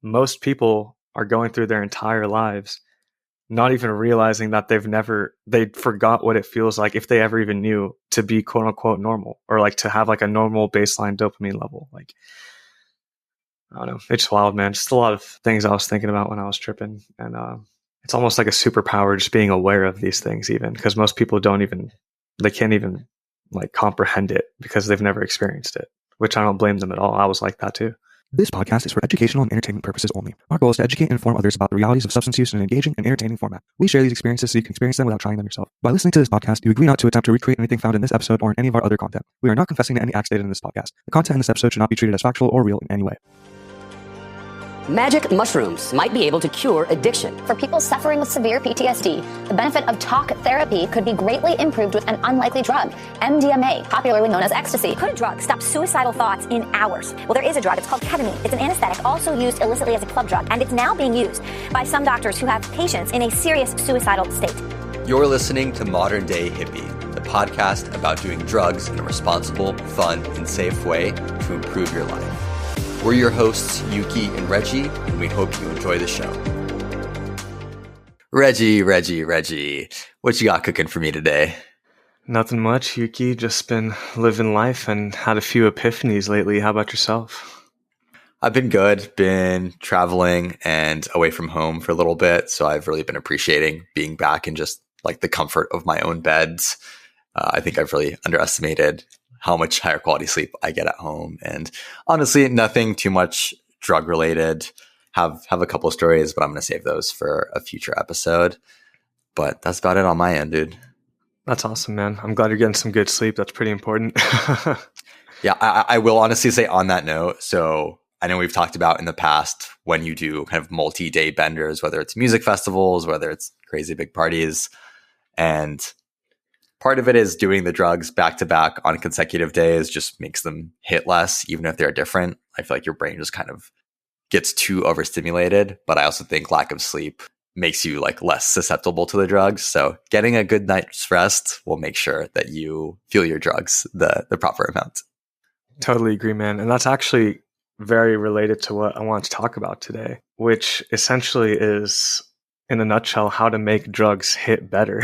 most people are going through their entire lives not even realizing that they forgot what it feels like, if they ever even knew, to be quote unquote normal, or like to have like a normal baseline dopamine level. Like, I don't know. It's wild, man. Just a lot of things I was thinking about when I was tripping. And it's almost like a superpower just being aware of these things, even because most people they can't even like comprehend it because they've never experienced it, which I don't blame them at all. I was like that too. This podcast is for educational and entertainment purposes only. Our goal is to educate and inform others about the realities of substance use in an engaging and entertaining format. We share these experiences so you can experience them without trying them yourself. By listening to this podcast, you agree not to attempt to recreate anything found in this episode or in any of our other content. We are not confessing to any acts stated in this podcast. The content in this episode should not be treated as factual or real in any way. Magic mushrooms might be able to cure addiction. For people suffering with severe PTSD, the benefit of talk therapy could be greatly improved with an unlikely drug, MDMA, popularly known as ecstasy. Could a drug stop suicidal thoughts in hours? Well, there is a drug. It's called ketamine. It's an anesthetic, also used illicitly as a club drug, and it's now being used by some doctors who have patients in a serious suicidal state. You're listening to Modern Day Hippie, the podcast about doing drugs in a responsible, fun, and safe way to improve your life. We're your hosts, Yuki and Reggie, and we hope you enjoy the show. Reggie, what you got cooking for me today? Nothing much, Yuki. Just been living life and had a few epiphanies lately. How about yourself? I've been good. Been traveling and away from home for a little bit, so I've really been appreciating being back in just like the comfort of my own beds. I think I've really underestimated how much higher quality sleep I get at home. And honestly, nothing too much drug related. Have a couple of stories, but I'm going to save those for a future episode. But that's about it on my end, dude. That's awesome, man. I'm glad you're getting some good sleep. That's pretty important. Yeah, I will honestly say on that note, so I know we've talked about in the past when you do kind of multi-day benders, whether it's music festivals, whether it's crazy big parties, and part of it is doing the drugs back to back on consecutive days just makes them hit less, even if they're different. I feel like your brain just kind of gets too overstimulated. But I also think lack of sleep makes you like less susceptible to the drugs. So getting a good night's rest will make sure that you feel your drugs the proper amount. Totally agree, man. And that's actually very related to what I want to talk about today, which essentially is, in a nutshell, how to make drugs hit better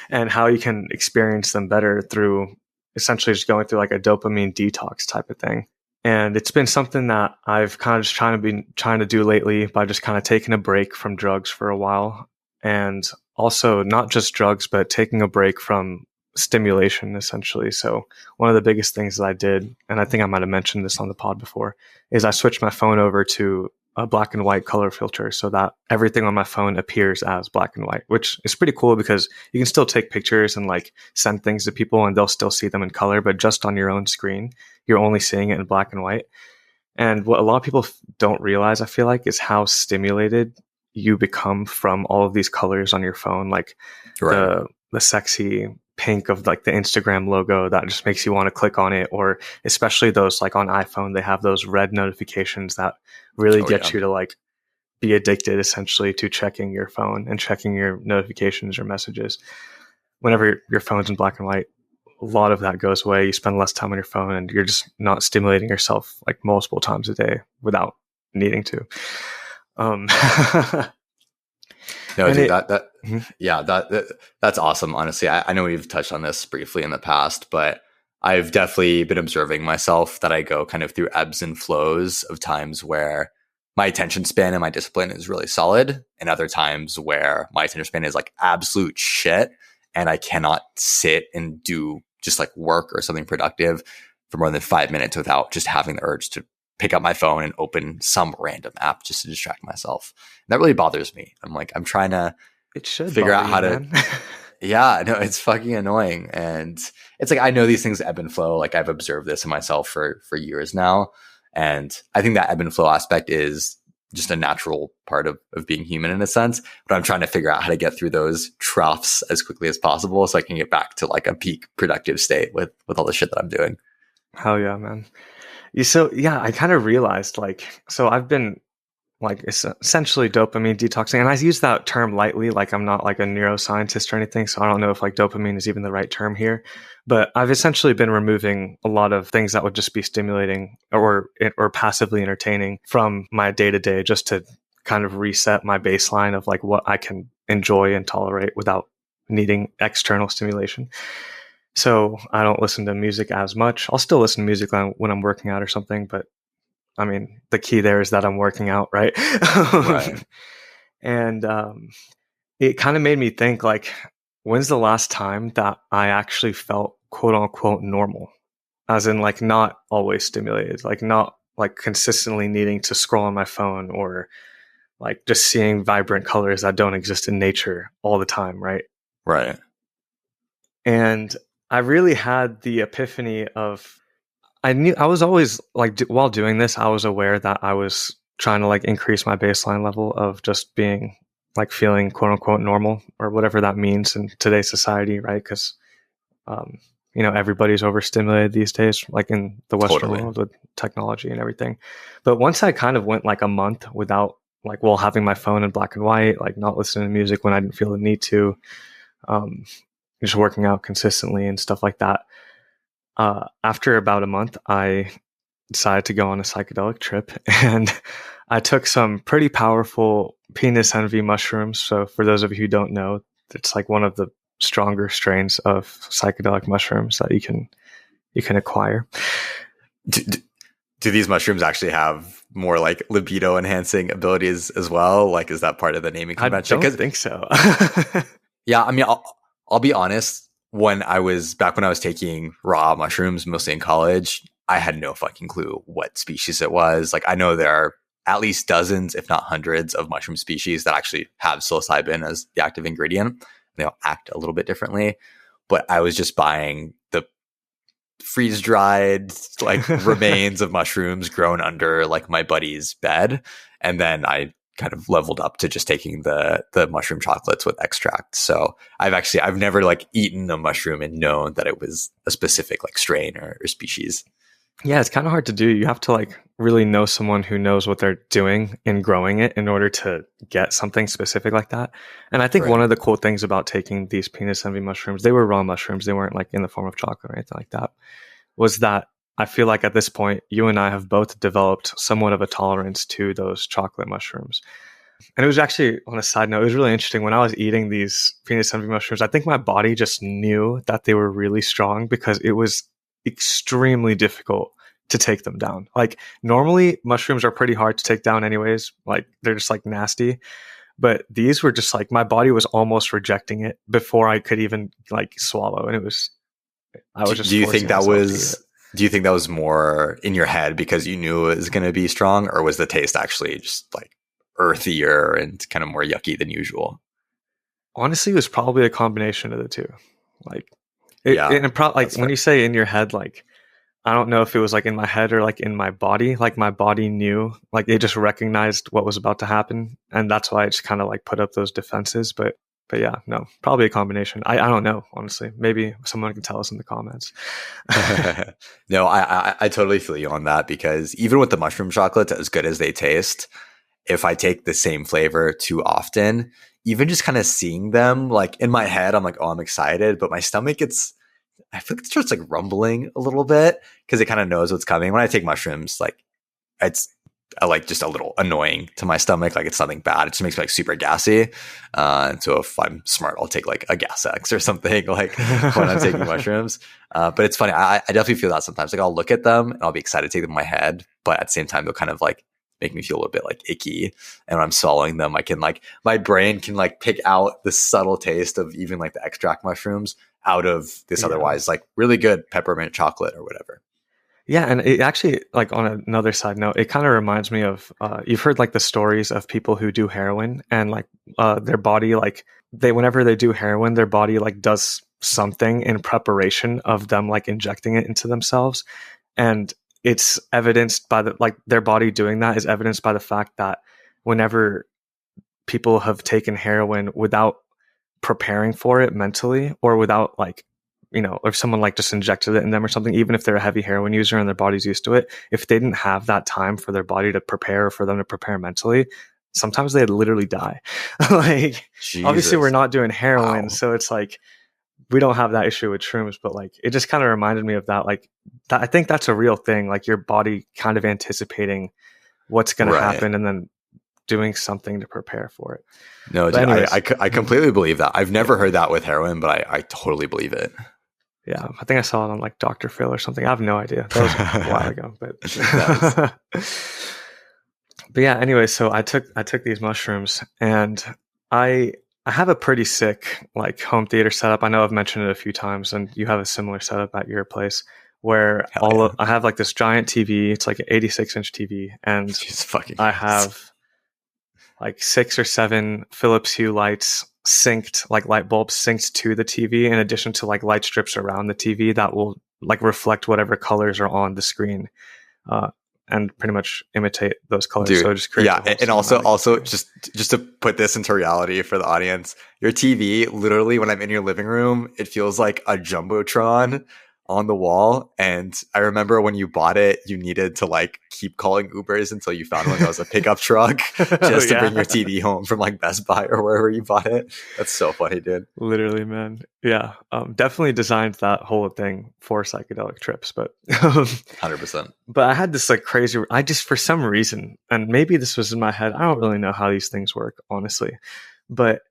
and how you can experience them better through essentially just going through like a dopamine detox type of thing. And it's been something that I've kind of just trying to do lately by just kind of taking a break from drugs for a while. And also not just drugs, but taking a break from stimulation, essentially. So one of the biggest things that I did, and I think I might have mentioned this on the pod before, is I switched my phone over to a black and white color filter so that everything on my phone appears as black and white, which is pretty cool because you can still take pictures and like send things to people and they'll still see them in color, but just on your own screen, you're only seeing it in black and white. And what a lot of people don't realize, I feel like, is how stimulated you become from all of these colors on your phone, like right. the sexy pink of like the Instagram logo that just makes you want to click on it, or especially those like on iPhone, they have those red notifications that really get you to like be addicted essentially to checking your phone and checking your notifications or messages. Whenever your phone's in black and white, a lot of that goes away. You spend less time on your phone and you're just not stimulating yourself like multiple times a day without needing to. No, dude, that's awesome. Honestly, I know we've touched on this briefly in the past, but I've definitely been observing myself that I go kind of through ebbs and flows of times where my attention span and my discipline is really solid, and other times where my attention span is like absolute shit, and I cannot sit and do just like work or something productive for more than 5 minutes without just having the urge to pick up my phone and open some random app just to distract myself. And that really bothers me. I'm like, I'm trying to figure out how to, yeah, no, it's fucking annoying. And it's like, I know these things ebb and flow. Like I've observed this in myself for years now. And I think that ebb and flow aspect is just a natural part of being human in a sense. But I'm trying to figure out how to get through those troughs as quickly as possible so I can get back to like a peak productive state with all the shit that I'm doing. Hell yeah, man. So yeah, I kind of realized like, so I've been like it's essentially dopamine detoxing. And I use that term lightly, like I'm not like a neuroscientist or anything, so I don't know if like dopamine is even the right term here. But I've essentially been removing a lot of things that would just be stimulating or passively entertaining from my day to day, just to kind of reset my baseline of like what I can enjoy and tolerate without needing external stimulation. So I don't listen to music as much. I'll still listen to music when I'm working out or something, but I mean, the key there is that I'm working out, right? Right. And it kind of made me think, like, when's the last time that I actually felt quote unquote normal? As in, like, not always stimulated, like, not like consistently needing to scroll on my phone or like just seeing vibrant colors that don't exist in nature all the time, right? Right. And I really had the epiphany of, I knew I was always like, while doing this, I was aware that I was trying to like increase my baseline level of just being like feeling quote unquote normal or whatever that means in today's society, right? Because, um, everybody's overstimulated these days, like in the Western Totally. world with technology and everything. But once I kind of went like a month without like, well, having my phone in black and white, like not listening to music when I didn't feel the need to, um, just working out consistently and stuff like that. After about a month, I decided to go on a psychedelic trip and I took some pretty powerful penis envy mushrooms. So for those of you who don't know, it's like one of the stronger strains of psychedelic mushrooms that you can acquire. Do these mushrooms actually have more like libido enhancing abilities as well? Like, is that part of the naming convention? I don't think so. Yeah, I mean, I'll be honest. When I was taking raw mushrooms, mostly in college, I had no fucking clue what species it was. Like, I know there are at least dozens, if not hundreds, of mushroom species that actually have psilocybin as the active ingredient. They all act a little bit differently, but I was just buying the freeze dried like remains of mushrooms grown under like my buddy's bed, and then I kind of leveled up to just taking the mushroom chocolates with extract. So I've never like eaten a mushroom and known that it was a specific like strain or species. Yeah, it's kind of hard to do. You have to like really know someone who knows what they're doing in growing it in order to get something specific like that. And I think Right. one of the cool things about taking these penis envy mushrooms, they were raw mushrooms, they weren't like in the form of chocolate or anything like that, was that I feel like at this point, you and I have both developed somewhat of a tolerance to those chocolate mushrooms. And it was actually, on a side note, it was really interesting. When I was eating these penis envy mushrooms, I think my body just knew that they were really strong because it was extremely difficult to take them down. Like normally mushrooms are pretty hard to take down anyways. Like they're just like nasty. But these were just like my body was almost rejecting it before I could even like swallow. And I was just Do you think that forcing myself to eat was it. do you think that was more in your head because you knew it was going to be strong, or was the taste actually just like earthier and kind of more yucky than usual? Honestly, it was probably a combination of the two. Like Yeah, like that's when fair. you say in your head, like I don't know if it was like in my head or like in my body. Like my body knew, like it just recognized what was about to happen, and that's why I just kind of like put up those defenses. But yeah, no, probably a combination. I don't know, honestly. Maybe someone can tell us in the comments. No, I totally feel you on that, because even with the mushroom chocolates, as good as they taste, if I take the same flavor too often, even just kind of seeing them like in my head, I'm like, oh, I'm excited, but my stomach I feel like it starts like rumbling a little bit because it kind of knows what's coming. When I take mushrooms, like it's like just a little annoying to my stomach. Like it's nothing bad. It just makes me like super gassy. And so if I'm smart, I'll take like a Gas X or something like when I'm taking mushrooms. But it's funny. I definitely feel that sometimes. Like I'll look at them and I'll be excited to take them in my head, but at the same time, they'll kind of like make me feel a little bit like icky. And when I'm swallowing them, I can like, my brain can like pick out the subtle taste of even like the extract mushrooms out of this Yeah. otherwise like really good peppermint chocolate or whatever. Yeah, and it actually, like on another side note, it kind of reminds me of you've heard like the stories of people who do heroin and like their body, like whenever they do heroin, their body like does something in preparation of them like injecting it into themselves, and it's evidenced by their body doing that is evidenced by the fact that whenever people have taken heroin without preparing for it mentally or without like if someone like just injected it in them or something, even if they're a heavy heroin user and their body's used to it, if they didn't have that time for their body to prepare, for them to prepare mentally, sometimes they'd literally die. Like, obviously we're not doing heroin, Wow. so it's like, we don't have that issue with shrooms, but like, it just kind of reminded me of that. Like, I think that's a real thing. Like, your body kind of anticipating what's going to happen and then doing something to prepare for it. No, dude, I completely believe that. I've never heard that with heroin, but I totally believe it. Yeah, I think I saw it on like Dr. Phil or something. I have no idea. That was a while ago, but but yeah. Anyway, so I took these mushrooms, and I have a pretty sick like home theater setup. I know I've mentioned it a few times, and you have a similar setup at your place where I have like this giant TV. It's like an 86-inch TV, and I have like 6 or 7 Philips Hue lights synced, like light bulbs synced to the TV, in addition to like light strips around the TV that will like reflect whatever colors are on the screen, and pretty much imitate those colors. Dude, so it just creates and also just to put this into reality for the audience, your TV, literally when I'm in your living room, it feels like a Jumbotron on the wall. And I remember when you bought it, you needed to like keep calling Ubers until you found one that was a pickup truck just to bring your TV home from like Best Buy or wherever you bought it. That's so funny, dude. Literally, man. Yeah. Definitely designed that whole thing for psychedelic trips, but 100%. But I had this like crazy, I just, for some reason, and maybe this was in my head, I don't really know how these things work, honestly, but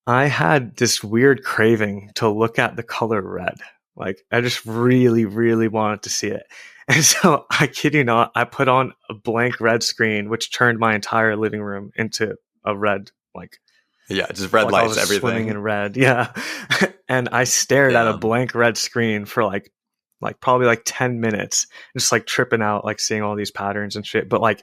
I had this weird craving to look at the color red. Like, I just really, really wanted to see it. And so, I kid you not, I put on a blank red screen, which turned my entire living room into a red, like, yeah, just red like lights, everything. Swimming in red. Yeah. And I stared at a blank red screen for like probably like 10 minutes, just like tripping out, like seeing all these patterns and shit. But like,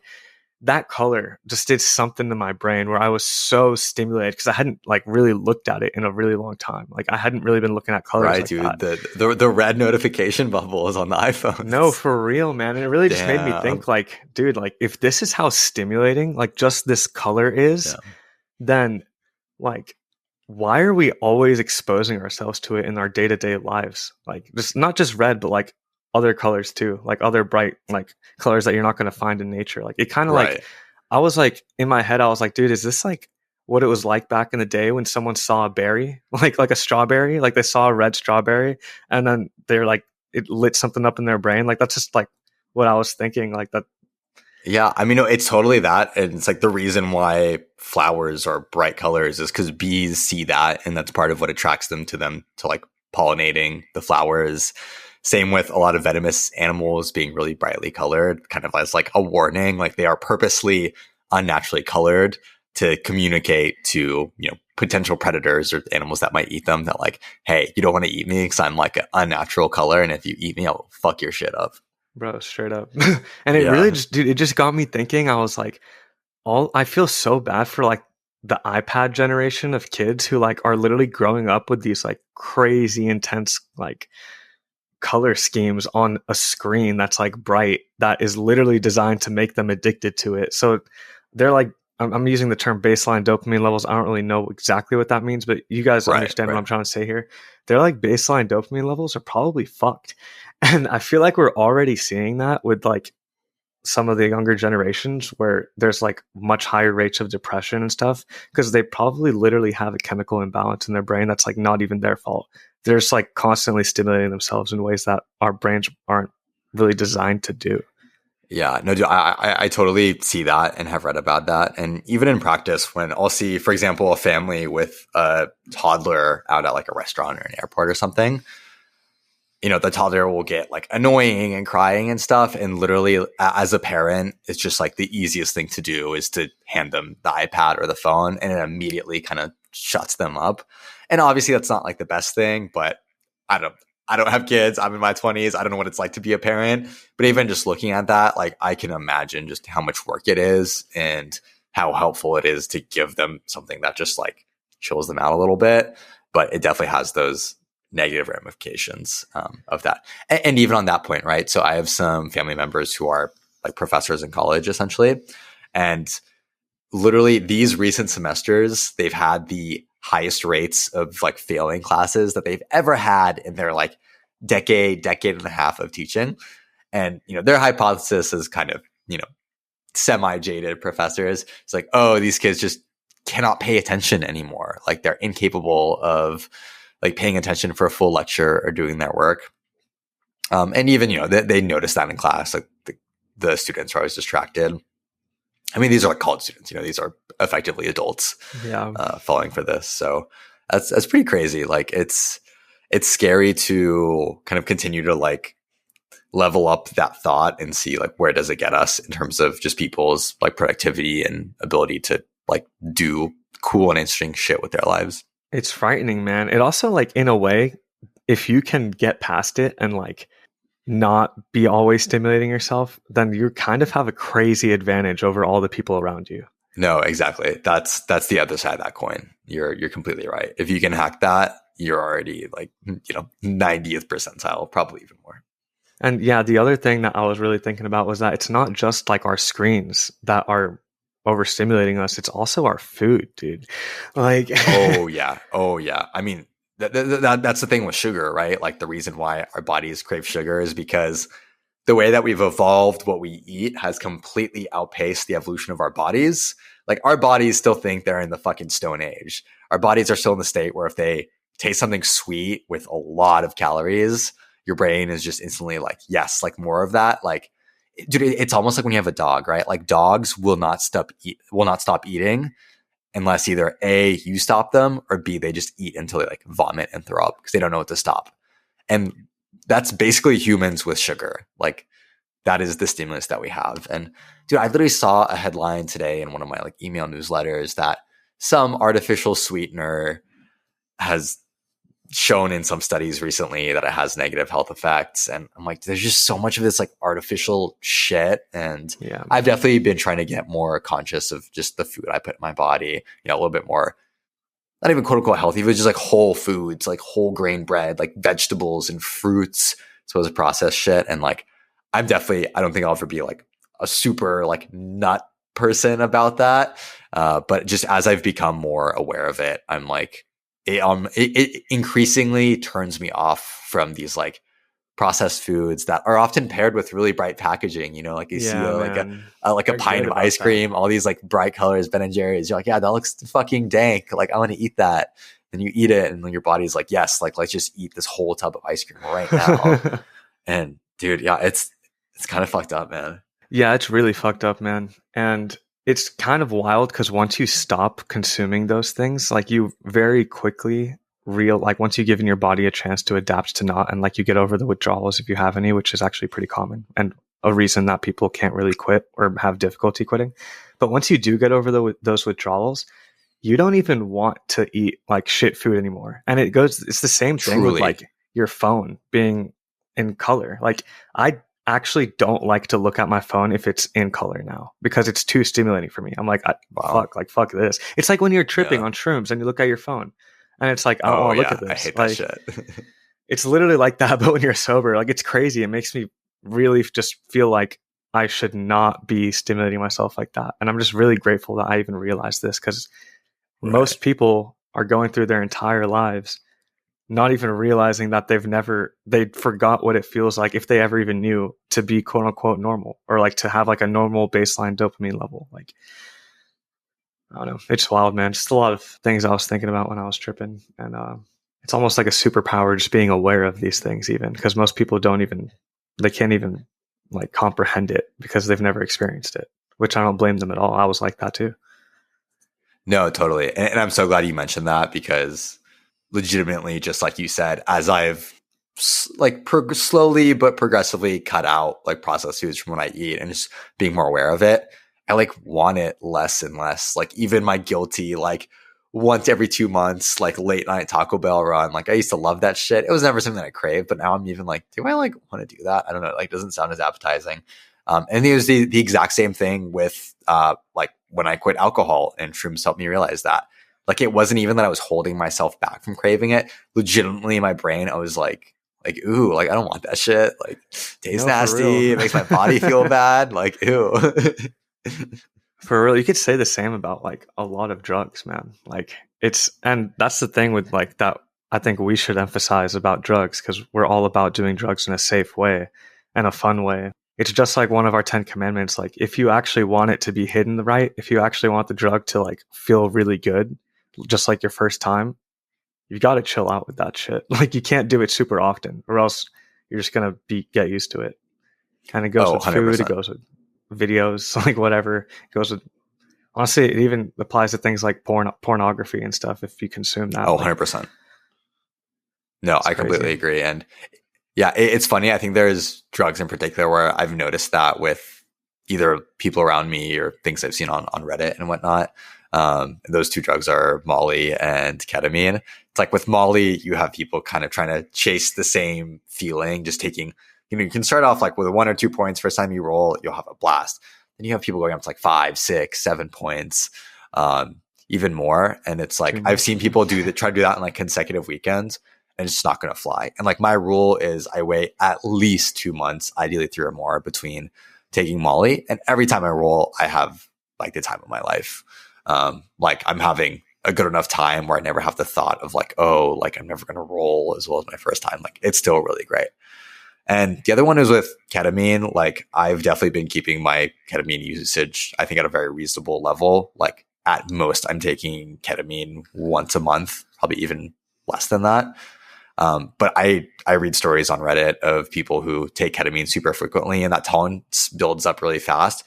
that color just did something to my brain where I was so stimulated because I hadn't like really looked at it in a really long time. Like, I hadn't really been looking at colors. Right, like dude. That. The red notification bubble is on the iPhone. No, for real, man. And it really just made me think, like, dude, like, if this is how stimulating like just this color is, then like, why are we always exposing ourselves to it in our day-to-day lives? Like, just not just red, but like other colors too, like other bright like colors that you're not going to find in nature. Like, it kind of like, I was like, in my head, I was like, dude, is this like what it was like back in the day when someone saw a berry, like a strawberry, like they saw a red strawberry and then they're like, it lit something up in their brain. Like, that's just like what I was thinking, like that. Yeah, I mean, no, it's totally that. And it's like the reason why flowers are bright colors is because bees see that. And that's part of what attracts them to like pollinating the flowers. Same with a lot of venomous animals being really brightly colored, kind of as like a warning. Like, they are purposely unnaturally colored to communicate to, potential predators or animals that might eat them that like, hey, you don't want to eat me because I'm like an unnatural color. And if you eat me, I'll fuck your shit up. Bro, straight up. And it really just, dude, it just got me thinking. I was like, I feel so bad for like the iPad generation of kids who like are literally growing up with these like crazy intense like color schemes on a screen that's like bright, that is literally designed to make them addicted to it. So they're like, I'm using the term baseline dopamine levels. I don't really know exactly what that means, but you guys understand what I'm trying to say here. They're like, baseline dopamine levels are probably fucked. And I feel like we're already seeing that with like some of the younger generations where there's like much higher rates of depression and stuff because they probably literally have a chemical imbalance in their brain that's like not even their fault. They're just like constantly stimulating themselves in ways that our brains aren't really designed to do. Yeah, no, dude, I totally see that and have read about that. And even in practice, when I'll see, for example, a family with a toddler out at like a restaurant or an airport or something, the toddler will get like annoying and crying and stuff. And literally, as a parent, it's just like the easiest thing to do is to hand them the iPad or the phone, and it immediately kind of shuts them up. And obviously, that's not like the best thing, but I don't have kids. I'm in my 20s. I don't know what it's like to be a parent. But even just looking at that, like, I can imagine just how much work it is and how helpful it is to give them something that just like chills them out a little bit. But it definitely has those negative ramifications of that. And even on that point, right? So I have some family members who are like professors in college, essentially. And literally these recent semesters, they've had the highest rates of like failing classes that they've ever had in their like decade and a half of teaching. And, their hypothesis is kind of, semi-jaded professors. It's like, oh, these kids just cannot pay attention anymore. Like they're incapable of like paying attention for a full lecture or doing their work. And even, they notice that in class, like the students are always distracted. I mean, these are like college students, these are effectively adults falling for this. So that's pretty crazy. Like it's scary to kind of continue to like level up that thought and see like where does it get us in terms of just people's like productivity and ability to like do cool and interesting shit with their lives. It's frightening, man. It also, like, in a way, if you can get past it and like not be always stimulating yourself, then you kind of have a crazy advantage over all the people around you. No, exactly. That's the other side of that coin. You're completely right. If you can hack that, you're already like, 90th percentile, probably even more. And yeah, the other thing that I was really thinking about was that it's not just like our screens that are overstimulating us. It's also our food, dude. Like, oh yeah. I mean, that's the thing with sugar, right? Like the reason why our bodies crave sugar is because the way that we've evolved what we eat has completely outpaced the evolution of our bodies. Like our bodies still think they're in the fucking Stone Age. Our bodies are still in the state where if they taste something sweet with a lot of calories, your brain is just instantly like, yes, like more of that. Like, dude, it's almost like when you have a dog, right? Like dogs will not stop eating unless either A, you stop them, or B, they just eat until they like vomit and throw up because they don't know what to stop. And that's basically humans with sugar. Like that is the stimulus that we have. And dude, I literally saw a headline today in one of my like email newsletters that some artificial sweetener has shown in some studies recently that it has negative health effects. And I'm like, there's just so much of this like artificial shit. And yeah, I've definitely been trying to get more conscious of just the food I put in my body, a little bit more, not even quote unquote healthy, but just like whole foods, like whole grain bread, like vegetables and fruits, as well as processed shit. And like, I don't think I'll ever be like a super like nut person about that. But just as I've become more aware of it, I'm like, it increasingly turns me off from these like processed foods that are often paired with really bright packaging. Like you see like a pint of ice cream, all these like bright colors, Ben and Jerry's. You're like, yeah, that looks fucking dank. Like I want to eat that. Then you eat it, and then your body's like, yes, like let's just eat this whole tub of ice cream right now. And dude, yeah, it's kind of fucked up, man. Yeah, it's really fucked up, man. And it's kind of wild because once you stop consuming those things, like you very quickly like once you've given your body a chance to adapt to not, and like you get over the withdrawals if you have any, which is actually pretty common and a reason that people can't really quit or have difficulty quitting. But once you do get over those withdrawals, you don't even want to eat like shit food anymore. And it's the same thing with like your phone being in color. Like I actually don't like to look at my phone if it's in color now because it's too stimulating for me. I'm like, fuck this. It's like when you're tripping on shrooms and you look at your phone and it's like, I don't want to look at this. I hate like, that shit. It's literally like that, but when you're sober, like it's crazy. It makes me really just feel like I should not be stimulating myself like that. And I'm just really grateful that I even realized this because most people are going through their entire lives not even realizing that they forgot what it feels like if they ever even knew to be quote unquote normal or like to have like a normal baseline dopamine level. Like, I don't know. It's wild, man. Just a lot of things I was thinking about when I was tripping. And it's almost like a superpower just being aware of these things even because most people they can't even like comprehend it because they've never experienced it, which I don't blame them at all. I was like that too. No, totally. And I'm so glad you mentioned that because legitimately, just like you said, as I've like slowly but progressively cut out like processed foods from what I eat and just being more aware of it, I like want it less and less. Like even my guilty, like once every 2 months, like late night Taco Bell run. Like I used to love that shit. It was never something that I craved, but now I'm even like, do I like want to do that? I don't know. It like doesn't sound as appetizing. And it was the exact same thing with like when I quit alcohol and shrooms helped me realize that. Like it wasn't even that I was holding myself back from craving it. Legitimately in my brain, I was like, ooh, like I don't want that shit. Like tastes nasty. It makes my body feel bad. Like, ew. For real, you could say the same about like a lot of drugs, man. Like and that's the thing with like that. I think we should emphasize about drugs because we're all about doing drugs in a safe way and a fun way. It's just like one of our 10 commandments. Like if you actually want it to be hidden right, if you actually want the drug to like feel really good, just like your first time, you got to chill out with that shit. Like you can't do it super often or else you're just going to get used to it. And it goes Oh, with food, it 100%. goes with videos, like whatever. It goes with honestly, it even applies to things like pornography and stuff. If you consume that, Oh, like 100%. No, it's I crazy. completely agree. And yeah, it's funny. I think there's drugs in particular where I've noticed that with either people around me or things I've seen on Reddit and whatnot. Those two drugs are Molly and ketamine. It's like with Molly, you have people kind of trying to chase the same feeling, just taking, you can start off like with 1 or 2 points. First time you roll, you'll have a blast. Then you have people going up to like 5, 6, 7 points, even more. And it's like, I've seen people try to do that in like consecutive weekends, and it's just not going to fly. And like my rule is I wait at least 2 months, ideally 3 or more, between taking Molly. And every time I roll, I have like the time of my life. Like I'm having a good enough time where I never have the thought of like, oh, like I'm never going to roll as well as my first time. Like it's still really great. And the other one is with ketamine. Like I've definitely been keeping my ketamine usage, I think, at a very reasonable level. Like at most, I'm taking ketamine once a month, probably even less than that. But I read stories on Reddit of people who take ketamine super frequently, and that tolerance builds up really fast.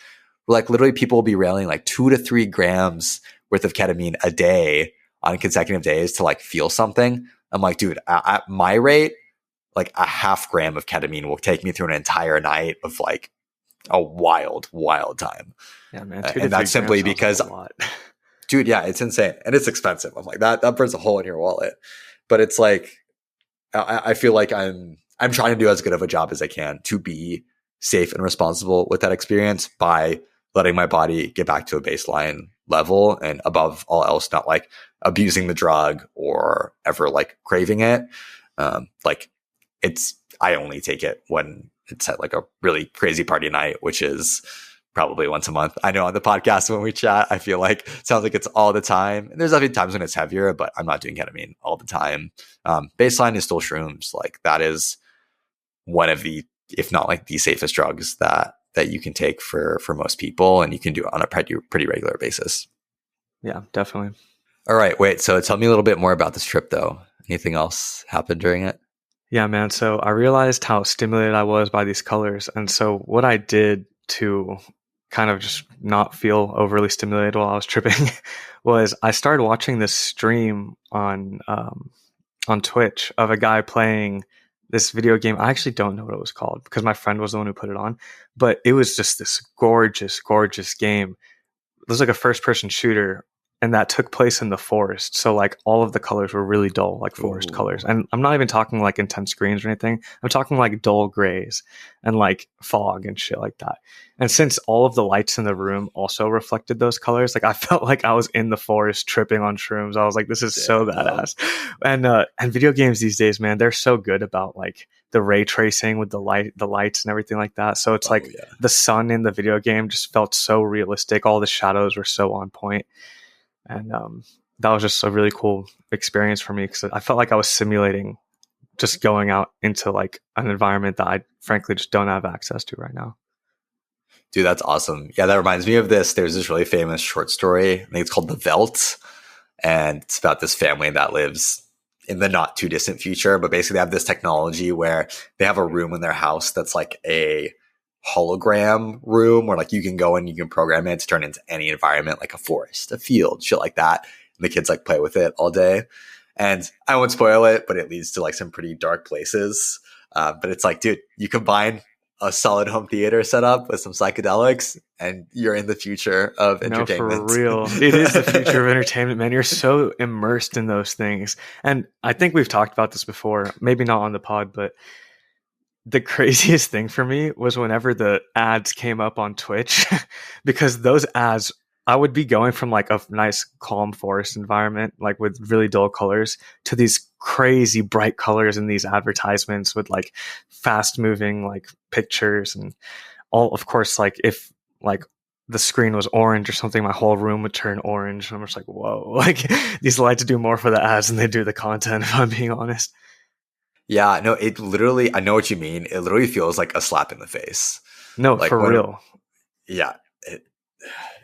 Like literally, people will be railing like 2 to 3 grams worth of ketamine a day on consecutive days to like feel something. I'm like, dude, at my rate, like a half gram of ketamine will take me through an entire night of like a wild, wild time. Yeah, man. And that's simply because, like a lot. dude, yeah, it's insane and it's expensive. I'm like, that burns a hole in your wallet. But it's like, I feel like I'm trying to do as good of a job as I can to be safe and responsible with that experience by letting my body get back to a baseline level, and above all else, not like abusing the drug or ever like craving it. Like I only take it when it's at like a really crazy party night, which is probably once a month. I know on the podcast when we chat, I feel like it sounds like it's all the time. And there's definitely times when it's heavier, but I'm not doing ketamine all the time. Baseline is still shrooms. Like that is one of the, if not like the safest drugs that you can take for most people, and you can do it on a pretty regular basis. Yeah, definitely. All right, wait. So tell me a little bit more about this trip, though. Anything else happened during it? Yeah, man. So I realized how stimulated I was by these colors. And so what I did to kind of just not feel overly stimulated while I was tripping was I started watching this stream on Twitch of a guy playing this video game. I actually don't know what it was called because my friend was the one who put it on, but it was just this gorgeous, gorgeous game. It was like a first-person shooter, and that took place in the forest. So like all of the colors were really dull, like forest colors. And I'm not even talking like intense greens or anything. I'm talking like dull grays and like fog and shit like that. And since all of the lights in the room also reflected those colors, like I felt like I was in the forest tripping on shrooms. I was like, this is so badass. And video games these days, man, they're so good about like the ray tracing with the lights and everything like that. So it's the sun in the video game just felt so realistic. All the shadows were so on point. And that was just a really cool experience for me because I felt like I was simulating just going out into like an environment that I frankly just don't have access to right now. Dude, that's awesome. Yeah, that reminds me of this. There's this really famous short story. I think it's called The Veldt. And it's about this family that lives in the not too distant future. But basically, they have this technology where they have a room in their house that's like a hologram room where like you can go and you can program it to turn into any environment, like a forest, a field, shit like that. And the kids like play with it all day. And I won't spoil it, but it leads to like some pretty dark places. But it's like, dude, you combine a solid home theater setup with some psychedelics and you're in the future of entertainment. No, for real. It is the future of entertainment, man. You're so immersed in those things. And I think we've talked about this before, maybe not on the pod, but the craziest thing for me was whenever the ads came up on Twitch, because those ads, I would be going from like a nice calm forest environment, like with really dull colors, to these crazy bright colors in these advertisements with like fast moving like pictures and all, of course, like if like the screen was orange or something, my whole room would turn orange. I'm just like, whoa, like these lights do more for the ads than they do the content, if I'm being honest. Yeah, no, it literally, I know what you mean. It literally feels like a slap in the face. No, Like for when, real. yeah,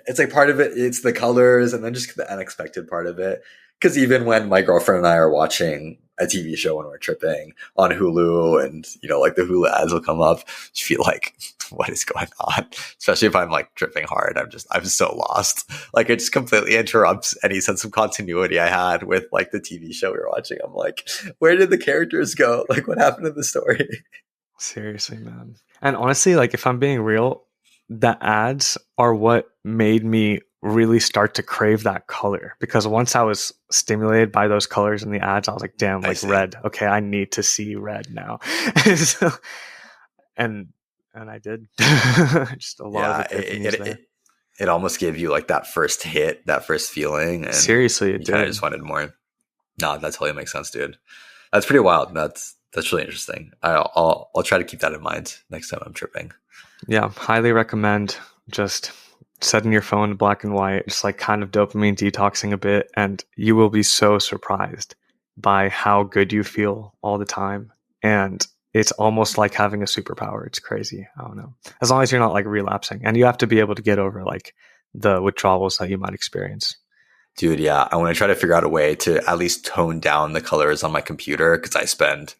it's like part of it, it's the colors and then just the unexpected part of it. Because even when my girlfriend and I are watching a TV show when we're tripping on Hulu and, like the Hulu ads will come up, you feel like, what is going on? Especially if I'm like tripping hard. I'm so lost. Like it just completely interrupts any sense of continuity I had with like the TV show we were watching. I'm like, where did the characters go? Like what happened to the story? Seriously, man. And honestly, like if I'm being real, the ads are what made me really start to crave that color, because once I was stimulated by those colors in the ads, I was like, damn, like red. Okay, I need to see red now. So, and I did. Just a lot of epiphanies there. It almost gave you like that first hit, that first feeling. And seriously, it you kind of just wanted more. No, that totally makes sense, dude. That's pretty wild. That's really interesting. I'll try to keep that in mind next time I'm tripping. Yeah, highly recommend just setting your phone to black and white, just like kind of dopamine detoxing a bit, and you will be so surprised by how good you feel all the time. And it's almost like having a superpower. It's crazy. I don't know. As long as you're not like relapsing, and you have to be able to get over like the withdrawals that you might experience. Dude, yeah. I want to try to figure out a way to at least tone down the colors on my computer, because I spend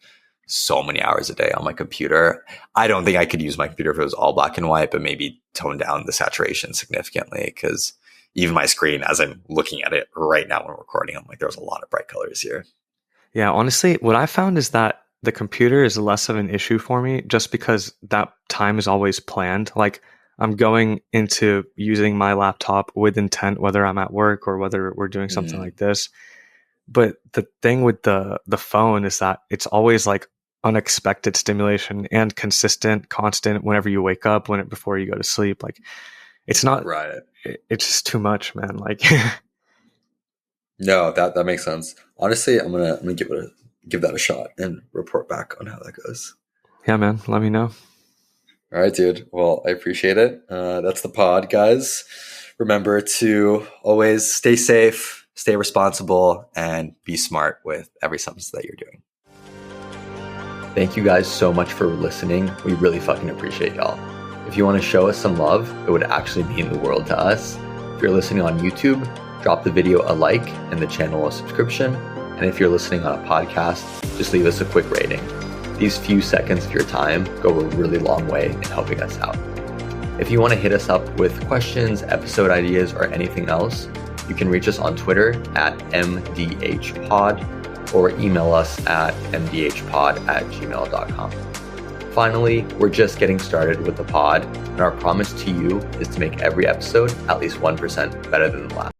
so many hours a day on my computer. I don't think I could use my computer if it was all black and white, but maybe tone down the saturation significantly, because even my screen, as I'm looking at it right now when we're recording, I'm like, there's a lot of bright colors here. Yeah, honestly, what I found is that the computer is less of an issue for me, just because that time is always planned. Like I'm going into using my laptop with intent, whether I'm at work or whether we're doing something like this. But the thing with the phone is that it's always like unexpected stimulation and consistent, constant whenever you wake up, before you go to sleep. Like it's not right. It's just too much, man. Like no, that makes sense. Honestly, I'm gonna give that a shot and report back on how that goes. Yeah, man. Let me know. All right, dude. Well, I appreciate it. That's the pod, guys. Remember to always stay safe, stay responsible, and be smart with every substance that you're doing. Thank you guys so much for listening. We really fucking appreciate y'all. If you want to show us some love, it would actually mean the world to us. If you're listening on YouTube, drop the video a like and the channel a subscription. And if you're listening on a podcast, just leave us a quick rating. These few seconds of your time go a really long way in helping us out. If you want to hit us up with questions, episode ideas, or anything else, you can reach us on Twitter at MDHpod or email us at mdhpod@gmail.com. Finally, we're just getting started with the pod, and our promise to you is to make every episode at least 1% better than the last.